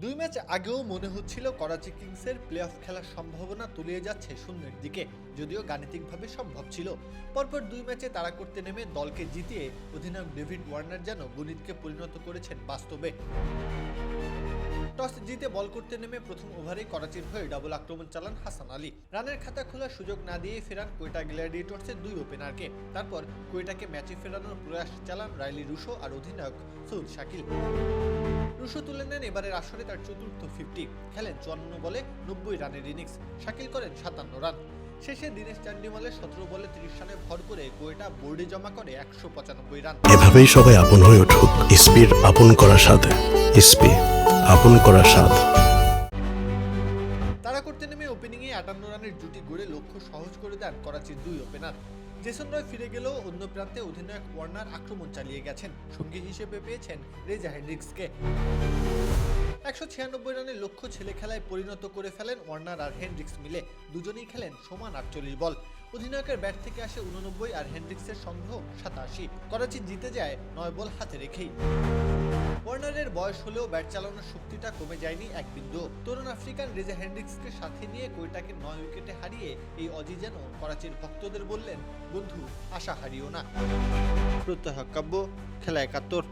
দুই ম্যাচ আগেও মনে হচ্ছিল করাচি কিংসের প্লে অফ খেলার সম্ভাবনা তলিয়ে যাচ্ছে শূন্যের দিকে, যদিও গাণিতিকভাবে সম্ভব ছিল। পরপর দুই ম্যাচে তাড়া করতে নেমে দলকে জিতিয়ে অধিনায়ক ডেভিড ওয়ার্নার যেন গণিতকে পরিণত করেছেন বাস্তবে। টস জিতে বল করতে নেমে প্রথম ওভারেই করাচির হয়ে ডাবল আক্রমণ চালান হাসান আলী। রানের খাতা খোলার সুযোগ না দিয়ে ফেরান কোয়েটা গ্ল্যাডিয়েটর্সের দুই ওপেনারকে। তারপর কোয়েটাকে ম্যাচে ফেরানোর প্রয়াস চালান রাইলি রুশো আর অধিনায়ক সৌদ শাকিল। রুশো তুলে নেন এবারের আসরে তার চতুর্থ 50, খেলেন 54 বলে 90 রানের ইনিংস, শাকিল করেন 57 রান। শেষে দীনেশ চান্ডিমালের 17 বলে 30 রানে ভর করে কোয়েটা বোর্ডে জমা করে 195 রান। এভাবেই সবাই আপন হয়ে উঠুক ইসপির আপন করার সাথে। ইসপি আপন করার স্বাদ। তাড়া করতে নেমে ওপেনিংয়ে 58 রানের জুটি গড়ে লক্ষ্য সহজ করে দেন করাচির দুই ওপেনার। জেসন রয় ফিরে গেলেও অন্য প্রান্তে অধিনায়ক ওয়ার্নার আক্রমণ চালিয়ে গেছেন, সঙ্গী হিসেবে পেয়েছেন রেজা হেন্ড্রিক্সকে। 196 রানের লক্ষ্য ছেলে খেলায় পরিণত করে ফেলেন ওয়ার্নার আর হেন্ড্রিক্স মিলে। দুজনেই খেলেন সমান 48 বল। অধিনায়কের ব্যাট থেকে আসে 89 আর হেন্ড্রিক্সের সংগ্রহ 87। করাচি জিতে যায় 9 বল হাতে রেখেই। ওয়ার্নারের বয়স হলেও ব্যাট চালানোর শক্তিটা কমে যায়নি এক বিন্দু। তরুণ আফ্রিকান রেজা হেন্ড্রিক্সকে সাথে নিয়ে কোয়েটাকে 9 উইকেটে হারিয়ে এই অজি যেন করাচির ভক্তদের বললেন, বন্ধু আশা হারিও না। প্রত্যহ কাব্য, খেলা 71।